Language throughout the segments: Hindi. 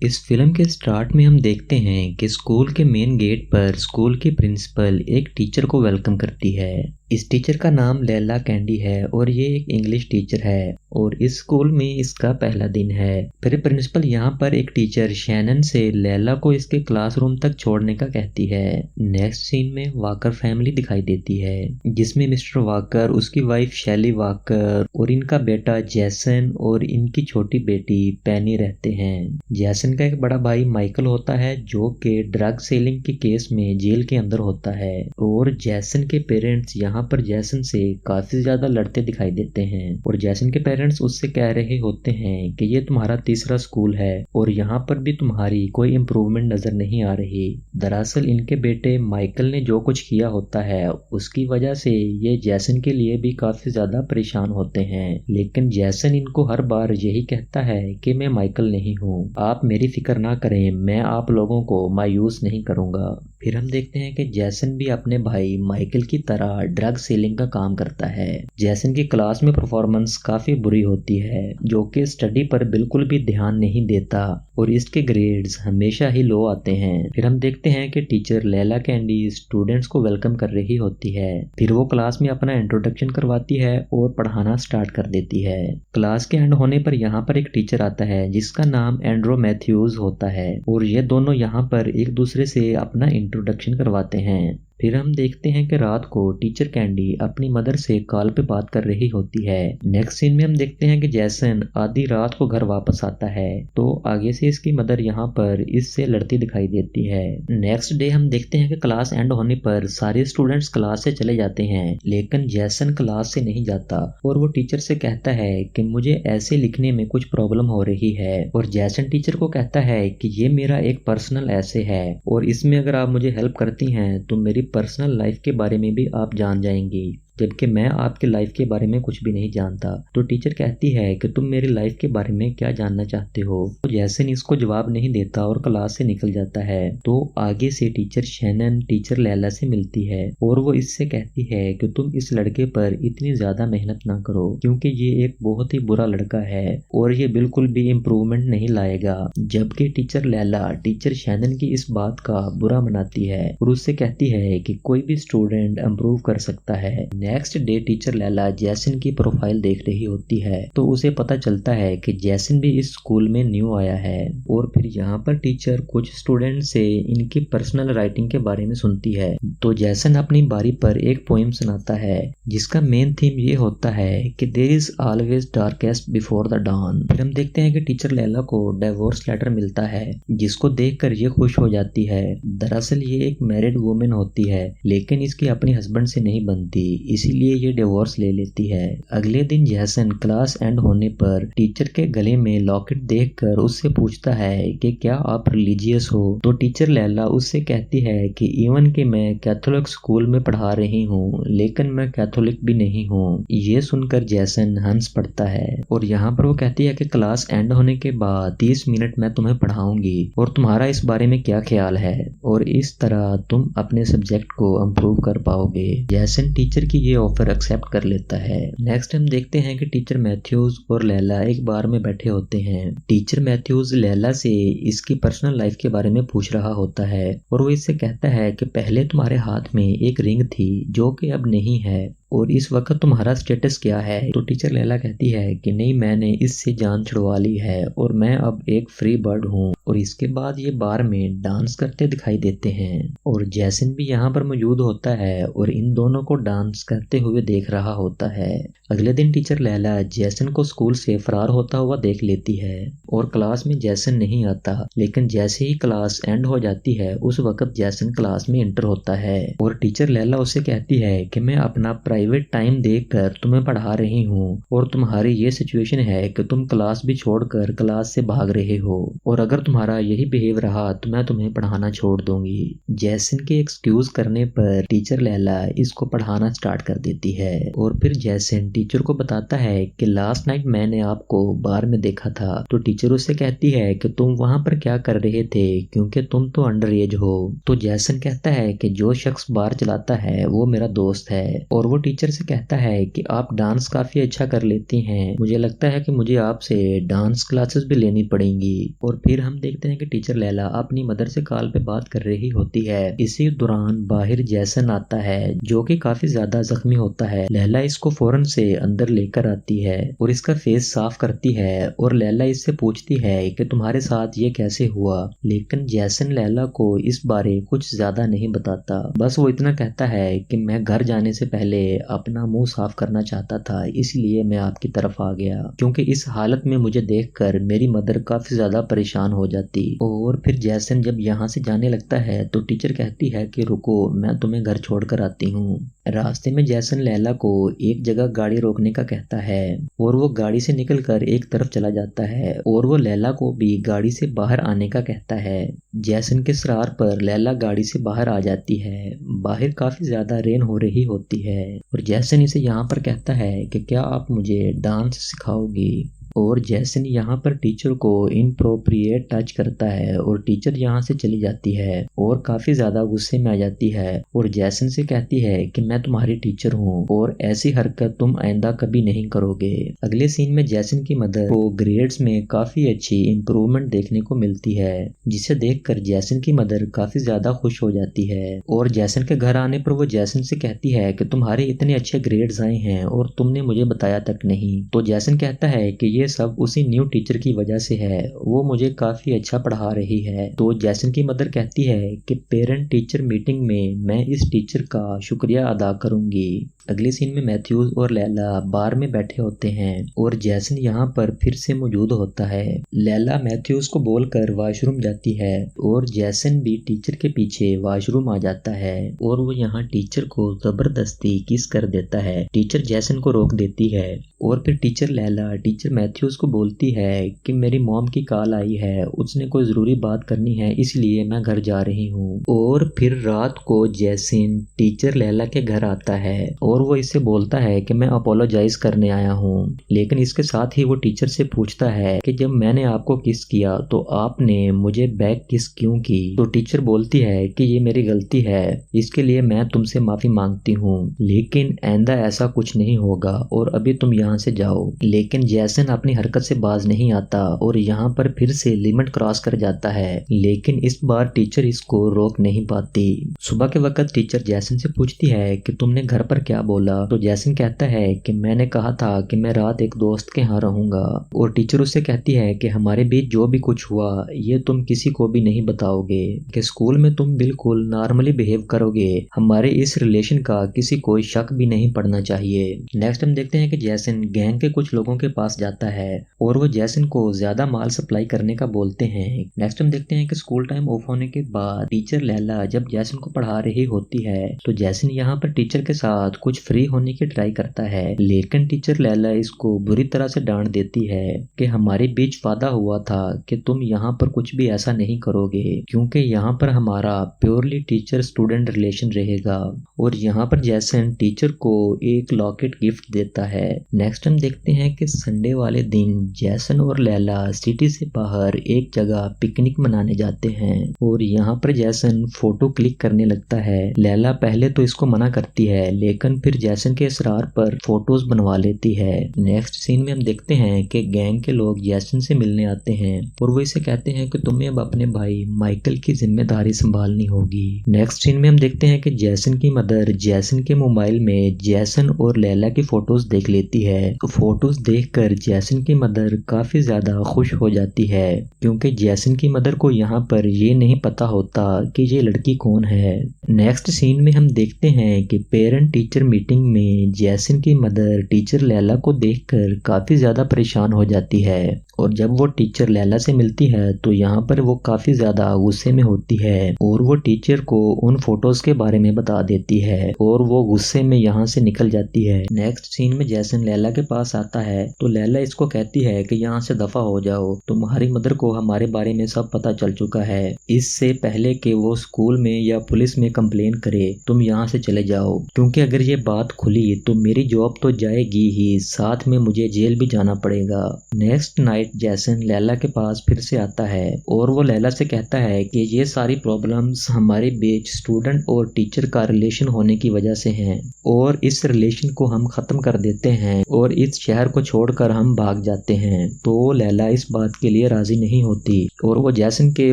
इस फिल्म के स्टार्ट में हम देखते हैं कि स्कूल के मेन गेट पर स्कूल की प्रिंसिपल एक टीचर को वेलकम करती है। इस टीचर का नाम लैला कैंडी है और ये एक इंग्लिश टीचर है और इस स्कूल में इसका पहला दिन है। फिर प्रिंसिपल यहाँ पर एक टीचर शैनन से लैला को इसके क्लासरूम तक छोड़ने का कहती है। नेक्स्ट सीन में वाकर फैमिली दिखाई देती है जिसमें मिस्टर वाकर, उसकी वाइफ शैली वाकर और इनका बेटा जैसन और इनकी छोटी बेटी पेनी रहते हैं। जैसन का एक बड़ा भाई माइकल होता है जो कि ड्रग सेलिंग के केस में जेल के अंदर होता है और जैसन के पेरेंट्स यहाँ पर जैसन से काफी ज्यादा लड़ते दिखाई देते हैं और जैसन के पेरेंट्स उससे कह रहे होते हैं कि ये तुम्हारा तीसरा स्कूल है और यहाँ पर भी तुम्हारी कोई इम्प्रूवमेंट नजर नहीं आ रही। दरअसल इनके बेटे माइकल ने जो कुछ किया होता है उसकी वजह से ये जैसन के लिए भी काफी ज्यादा परेशान होते हैं, लेकिन जैसन इनको हर बार यही कहता है कि मैं माइकल नहीं हूँ, आप मेरी फिक्र ना करें, मैं आप लोगों को मायूस नहीं करूंगा। फिर हम देखते हैं कि जैसन भी अपने भाई माइकल की तरह ड्रग सेलिंग का काम करता है। जैसन की क्लास में परफॉर्मेंस काफी बुरी होती है जो कि स्टडी पर बिल्कुल भी ध्यान नहीं देता और इसके ग्रेड्स हमेशा ही लो आते हैं। फिर हम देखते हैं कि टीचर लैला कैंडी स्टूडेंट्स को वेलकम कर रही होती है। फिर वो क्लास में अपना इंट्रोडक्शन करवाती है और पढ़ाना स्टार्ट कर देती है। क्लास के एंड होने पर यहाँ पर एक टीचर आता है जिसका नाम एंड्रो मैथ्यूज होता है और ये दोनों यहाँ पर एक दूसरे से अपना इंट्रोडक्शन करवाते हैं। फिर हम देखते हैं कि रात को टीचर कैंडी अपनी मदर से कॉल पे बात कर रही होती है। नेक्स्ट सीन में हम देखते हैं कि जैसन आधी रात को घर वापस आता है तो आगे से इसकी मदर यहाँ पर इससे लड़ती दिखाई देती है। नेक्स्ट डे हम देखते हैं कि क्लास एंड होने पर सारे स्टूडेंट्स क्लास से चले जाते हैं लेकिन जैसन क्लास से नहीं जाता और वो टीचर से कहता है कि मुझे ऐसे लिखने में कुछ प्रॉब्लम हो रही है और जैसन टीचर को कहता है कि ये मेरा एक पर्सनल ऐसे है और इसमें अगर आप मुझे हेल्प करती हैं तो मेरी पर्सनल लाइफ के बारे में भी आप जान जाएंगी, जबकि मैं आपके लाइफ के बारे में कुछ भी नहीं जानता। तो टीचर कहती है कि तुम मेरी लाइफ के बारे में क्या जानना चाहते हो। तो जैसन इसको जवाब नहीं देता और क्लास से निकल जाता है। तो आगे से टीचर शैनन टीचर लैला से मिलती है और वो इससे कहती है कि तुम इस लड़के पर इतनी ज्यादा मेहनत ना करो क्योंकि ये एक बहुत ही बुरा लड़का है और ये बिल्कुल भी इम्प्रूवमेंट नहीं लाएगा। जबकि टीचर लैला टीचर शैनन की इस बात का बुरा मनाती है और उससे कहती है कि कोई भी स्टूडेंट इम्प्रूव कर सकता है। नेक्स्ट डे टीचर लैला जैसन की प्रोफाइल देख रही होती है तो उसे पता चलता है कि जैसन भी इस स्कूल में न्यू आया है और फिर यहाँ पर टीचर कुछ स्टूडेंट से इनकी पर्सनल राइटिंग के बारे में सुनती है। तो जैसन अपनी बारी पर एक पोएम सुनाता है जिसका मेन थीम ये होता है कि there is always darkest before the dawn. फिर हम देखते हैं कि टीचर लैला को डिवोर्स लेटर मिलता है जिसको देखकर ये खुश हो जाती है। दरअसल ये एक मैरिड वुमेन होती है लेकिन इसकी अपने हस्बैंड से नहीं बनती, इसीलिए ये डिवोर्स ले लेती है। अगले दिन जैसन क्लास एंड होने पर टीचर के गले में लॉकेट देखकर उससे पूछता है कि क्या आप रिलीजियस हो। तो टीचर लैला उससे कहती है कि इवन कि मैं कैथोलिक स्कूल में पढ़ा रही हूँ लेकिन मैं कैथोलिक भी नहीं हूँ। ये सुनकर जैसन हंस पड़ता है और यहाँ पर वो कहती है कि क्लास एंड होने के बाद 30 मिनट मैं तुम्हें पढ़ाऊंगी और तुम्हारा इस बारे में क्या ख्याल है और इस तरह तुम अपने सब्जेक्ट को इम्प्रूव कर पाओगे। जैसन टीचर की ये ऑफर एक्सेप्ट कर लेता है। नेक्स्ट हम देखते हैं कि टीचर मैथ्यूज और लैला एक बार में बैठे होते हैं। टीचर मैथ्यूज लैला से इसकी पर्सनल लाइफ के बारे में पूछ रहा होता है और वो इससे कहता है कि पहले तुम्हारे हाथ में एक रिंग थी जो कि अब नहीं है और इस वक्त तुम्हारा स्टेटस क्या है। तो टीचर लैला कहती है कि नहीं, मैंने इससे जान छुड़वा ली है और मैं अब एक फ्री बर्ड हूँ। और इसके बाद ये बार में डांस करते दिखाई देते हैं और जैसन भी यहाँ पर मौजूद होता है और इन दोनों को डांस करते हुए देख रहा होता है। अगले दिन टीचर लैला जैसन को स्कूल से फरार होता हुआ देख लेती है और क्लास में जैसन नहीं आता, लेकिन जैसे ही क्लास एंड हो जाती है उस वक्त जैसन क्लास में एंटर होता है और टीचर लैला उससे कहती है कि मैं अपना प्राइवेट टाइम देखकर तुम्हें पढ़ा रही हूँ और तुम्हारी ये सिचुएशन है कि तुम क्लास भी छोड़कर क्लास से भाग रहे हो और अगर तुम्हारा यही बिहेव रहा तो मैं तुम्हें पढ़ाना छोड़ दूंगी। जैसन के एक्सक्यूज करने पर टीचर लैला इसको पढ़ाना स्टार्ट कर देती है और फिर जैसन टीचर को बताता है कि लास्ट नाइट मैंने आपको बार में देखा था। तो टीचर उससे कहती है कि तुम वहां पर क्या कर रहे थे क्योंकि तुम तो अंडर एज हो। तो जैसन कहता है कि जो शख्स बार चलाता है वो मेरा दोस्त है और वो टीचर से कहता है कि आप डांस काफी अच्छा कर लेती हैं, मुझे लगता है कि मुझे आपसे डांस क्लासेस भी लेनी पड़ेंगी। और फिर हम देखते हैं कि टीचर लैला अपनी मदर से कॉल पे बात कर रही होती है। इसी दौरान बाहर जैसन आता है जो कि काफी ज्यादा जख्मी होता है। लैला इसको फौरन से अंदर लेकर आती है और इसका फेस साफ करती है और लैला इससे पूछती है कि तुम्हारे साथ ये कैसे हुआ, लेकिन जैसन लैला को इस बारे कुछ ज्यादा नहीं बताता। बस वो इतना कहता है कि मैं घर जाने से पहले अपना मुंह साफ करना चाहता था, इसलिए मैं आपकी तरफ आ गया, क्योंकि इस हालत में मुझे देखकर मेरी मदर काफी ज्यादा परेशान हो जाती। और फिर जैसन जब यहाँ से जाने लगता है तो टीचर कहती है कि रुको, मैं तुम्हें घर छोड़कर आती हूँ। रास्ते में जैसन लैला को एक जगह गाड़ी रोकने का कहता है और वो गाड़ी से निकलकर एक तरफ चला जाता है और वो लैला को भी गाड़ी से बाहर आने का कहता है। जैसन के सरार पर लैला गाड़ी से बाहर आ जाती है। बाहर काफी ज्यादा रेन हो रही होती है और जैसन इसे यहाँ पर कहता है कि क्या आप मुझे डांस सिखाओगी। और जैसन यहाँ पर टीचर को इनप्रोप्रिएट टच करता है और टीचर यहाँ से चली जाती है और काफी ज्यादा गुस्से में आ जाती है और जैसन से कहती है कि मैं तुम्हारी टीचर हूँ और ऐसी हरकत तुम आइंदा कभी नहीं करोगे। अगले सीन में जैसन की मदर को ग्रेड्स में काफी अच्छी इम्प्रूवमेंट देखने को मिलती है, जिसे देखकर जैसन की मदर काफी ज्यादा खुश हो जाती है। और जैसन के घर आने पर वो जैसन से कहती है कि तुम्हारे इतने अच्छे ग्रेड्स आए हैं और तुमने मुझे बताया तक नहीं। तो जैसन कहता है कि ये सब उसी न्यू टीचर की वजह से है, वो मुझे काफी अच्छा पढ़ा रही है। तो जैसन की मदर कहती है कि पेरेंट टीचर मीटिंग में मैं इस टीचर का शुक्रिया अदा करूंगी। अगले सीन में मैथ्यूज और लैला बार में बैठे होते हैं और जैसन यहाँ पर फिर से मौजूद होता है। लैला मैथ्यूज को बोलकर वॉशरूम जाती है और जैसन भी टीचर के पीछे वॉशरूम आ जाता है और वो यहाँ टीचर को जबरदस्ती किस कर देता है। टीचर जैसन को रोक देती है और फिर टीचर लैला टीचर मैथ्यूज को बोलती है कि मेरी मॉम की कॉल आई है, उसने कोई जरूरी बात करनी है, इसलिए मैं घर जा रही हूँ। और फिर रात को जैसन टीचर लैला के घर आता है और वो इससे बोलता है कि मैं अपोलोजाइज करने आया हूँ, लेकिन इसके साथ ही वो टीचर से पूछता है कि जब मैंने आपको किस किया तो आपने मुझे बैक किस क्यों की। तो टीचर बोलती है कि ये मेरी गलती है, इसके लिए मैं तुमसे माफी मांगती हूँ, लेकिन आइंदा ऐसा कुछ नहीं होगा और अभी तुम यहाँ से जाओ। लेकिन जैसन अपनी हरकत से बाज नहीं आता और यहाँ पर फिर से लिमिट क्रॉस कर जाता है, लेकिन इस बार टीचर इसको रोक नहीं पाती। सुबह के वक्त टीचर जैसन से पूछती है कि तुमने घर पर क्या बोला। तो जैसन कहता है कि मैंने कहा था कि मैं रात एक दोस्त के यहाँ रहूंगा। और टीचर उससे कहती है कि हमारे बीच जो भी कुछ हुआ ये तुम किसी को भी नहीं बताओगे, कि स्कूल में तुम बिल्कुल नॉर्मली बिहेव करोगे, हमारे इस रिलेशन का किसी को शक भी नहीं पड़ना चाहिए। नेक्स्ट हम देखते हैं कि जैसन गैंग के कुछ लोगों के पास जाता है और वो जैसन को ज्यादा माल सप्लाई करने का बोलते हैं। नेक्स्ट हम देखते हैं कि स्कूल टाइम ऑफ होने के बाद टीचर लैला जब जैसन को पढ़ा रही होती है तो जैसन यहाँ पर टीचर के साथ कुछ फ्री होने की ट्राई करता है, लेकिन टीचर लैला इसको बुरी तरह से डांट देती है कि हमारे बीच वादा हुआ था कि तुम यहाँ पर कुछ भी ऐसा नहीं करोगे, क्योंकि यहाँ पर हमारा प्योरली टीचर स्टूडेंट रिलेशन रहेगा। और यहाँ पर जैसन टीचर को एक लॉकेट गिफ्ट देता है। नेक्स्ट हम देखते हैं कि संडे वाले दिन जैसन और लैला सिटी से बाहर एक जगह पिकनिक मनाने जाते हैं और यहाँ पर जैसन फोटो क्लिक करने लगता है। लैला पहले तो इसको मना करती है, लेकिन फिर जैसन के इसरार पर फोटोज बनवा लेती है। नेक्स्ट सीन में हम देखते हैं कि गैंग के लोग जैसन से मिलने आते हैं और वो इसे कहते हैं कि तुम्हें अब अपने भाई माइकल की जिम्मेदारी संभालनी होगी। नेक्स्ट सीन में हम देखते हैं कि जैसन की मदर जैसन के मोबाइल में जैसन और लैला की फोटोज देख लेती है। तो फोटोज देखकर जैसन की मदर काफी ज्यादा खुश हो जाती है, क्योंकि जैसन की मदर को यहाँ पर ये नहीं पता होता कि ये लड़की कौन है। नेक्स्ट सीन में हम देखते हैं कि पेरेंट टीचर मीटिंग में जैसन की मदर टीचर लैला को देखकर काफी ज्यादा परेशान हो जाती है और जब वो टीचर लैला से मिलती है तो यहाँ पर वो काफी ज्यादा गुस्से में होती है और वो टीचर को उन फोटोज के बारे में बता देती है और वो गुस्से में यहाँ से निकल जाती है। नेक्स्ट सीन में जैसन लैला के पास आता है तो लैला इसको कहती है कि यहाँ से दफा हो जाओ, तुम्हारी मदर को हमारे बारे में सब पता चल चुका है, इससे पहले कि वो स्कूल में या पुलिस में कंप्लेन करे तुम यहाँ से चले जाओ, क्योंकि अगर ये बात खुली तो मेरी जॉब तो जाएगी ही, साथ में मुझे जेल भी जाना पड़ेगा। नेक्स्ट नाइट नाइट जैसन लैला के पास फिर से आता है और वो लैला से कहता है कि ये सारी प्रॉब्लम्स हमारे बीच स्टूडेंट और टीचर का रिलेशन होने की वजह से हैं और इस रिलेशन को हम खत्म कर देते हैं और इस शहर को छोड़कर हम भाग जाते हैं। तो लैला इस बात के लिए राजी नहीं होती और वो जैसन के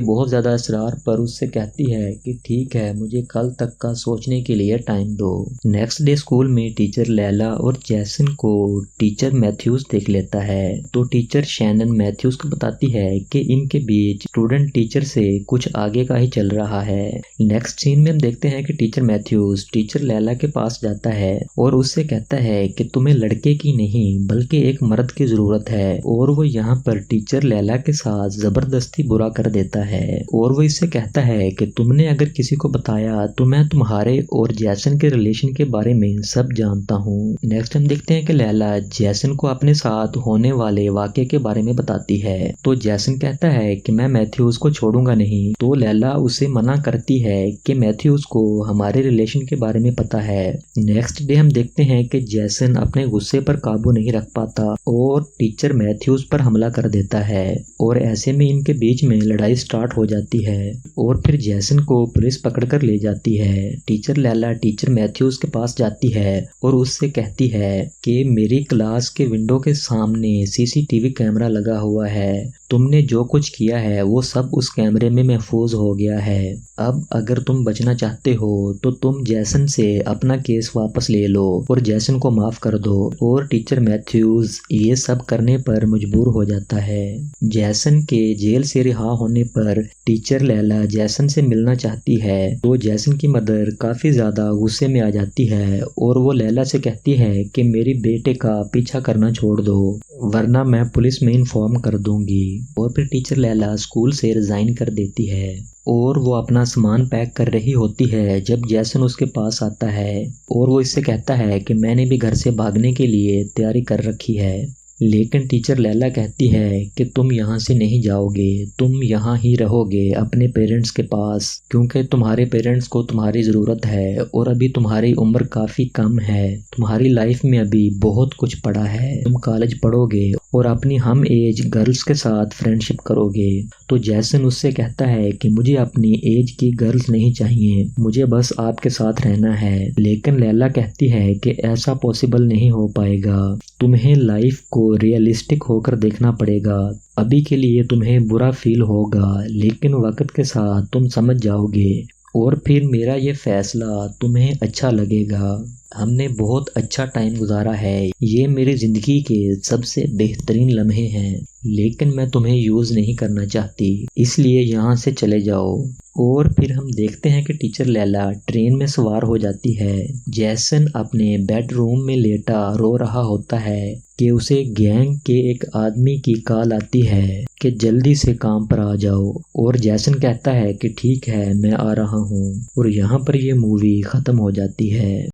बहुत ज्यादा इसरार पर उससे कहती है कि ठीक है, मुझे कल तक का सोचने के लिए टाइम दो। नेक्स्ट डे स्कूल में टीचर लैला और जैसन को टीचर मैथ्यूज देख लेता है। तो टीचर शैनन मैथ्यूज को बताती है कि इनके बीच स्टूडेंट टीचर से कुछ आगे का ही चल रहा है। नेक्स्ट सीन में हम देखते हैं कि टीचर मैथ्यूज टीचर लैला के पास जाता है और उससे कहता है कि तुम्हें लड़के की नहीं बल्कि एक मर्द की जरूरत है और वो यहाँ पर टीचर लैला के साथ जबरदस्ती बुरा कर देता है और वो इससे कहता है कि तुमने अगर किसी को बताया तो मैं तुम्हारे और जैसन के रिलेशन के बारे में सब जानता हूँ। नेक्स्ट हम देखते हैं कि लैला जैसन को अपने साथ होने वाले वाक़े के बारे में बताती है। तो जैसन कहता है कि मैं मैथ्यूज को छोड़ूंगा नहीं। तो लैला उसे मना करती है कि मैथ्यूज को हमारे रिलेशन के बारे में पता है। नेक्स्ट डे हम देखते हैं कि जैसन अपने गुस्से पर काबू नहीं रख पाता और टीचर मैथ्यूज पर हमला कर देता है और ऐसे में इनके बीच में लड़ाई स्टार्ट हो जाती है और फिर जैसन को पुलिस पकड़कर ले जाती है। टीचर लैला टीचर मैथ्यूज के पास जाती है और उससे कहती है कि मेरी क्लास के विंडो के सामने सीसीटीवी कैमरा लगा हुआ है, तुमने जो कुछ किया है वो सब उस कैमरे में महफूज हो गया है। अब अगर तुम बचना चाहते हो तो तुम जैसन से अपना केस वापस ले लो और जैसन को माफ कर दो। और टीचर मैथ्यूज ये सब करने पर मजबूर हो जाता है। जैसन के जेल से रिहा होने पर टीचर लैला जैसन से मिलना चाहती है तो जैसन की मदर काफी ज्यादा गुस्से में आ जाती है और वो लैला से कहती है कि मेरी बेटे का पीछा करना छोड़ दो वरना मैं पुलिस में इन्फॉर्म कर दूंगी। और फिर टीचर लैला स्कूल से रिजाइन कर देती है और वो अपना सामान पैक कर रही होती है जब जैसन उसके पास आता है और वो इससे कहता है कि मैंने भी घर से भागने के लिए तैयारी कर रखी है। लेकिन टीचर लैला कहती है कि तुम यहाँ से नहीं जाओगे, तुम यहाँ ही रहोगे अपने पेरेंट्स के पास क्योंकि तुम्हारे पेरेंट्स को तुम्हारी ज़रूरत है और अभी तुम्हारी उम्र काफ़ी कम है, तुम्हारी लाइफ में अभी बहुत कुछ पड़ा है, तुम कॉलेज पढ़ोगे और अपनी हम एज गर्ल्स के साथ फ्रेंडशिप करोगे। तो जैसन उससे कहता है कि मुझे अपनी एज की गर्ल्स नहीं चाहिए, मुझे बस आपके साथ रहना है। लेकिन लैला कहती है कि ऐसा पॉसिबल नहीं हो पाएगा, तुम्हें लाइफ को रियलिस्टिक होकर देखना पड़ेगा। अभी के लिए तुम्हें बुरा फील होगा लेकिन वक्त के साथ तुम समझ जाओगे और फिर मेरा ये फैसला तुम्हें अच्छा लगेगा। हमने बहुत अच्छा टाइम गुजारा है, ये मेरी ज़िंदगी के सबसे बेहतरीन लम्हे हैं, लेकिन मैं तुम्हें यूज़ नहीं करना चाहती, इसलिए यहाँ से चले जाओ। और फिर हम देखते हैं कि टीचर लैला ट्रेन में सवार हो जाती है। जैसन अपने बेडरूम में लेटा रो रहा होता है कि उसे गैंग के एक आदमी की कॉल आती है कि जल्दी से काम पर आ जाओ और जैसन कहता है कि ठीक है मैं आ रहा हूँ। और यहाँ पर ये मूवी ख़त्म हो जाती है।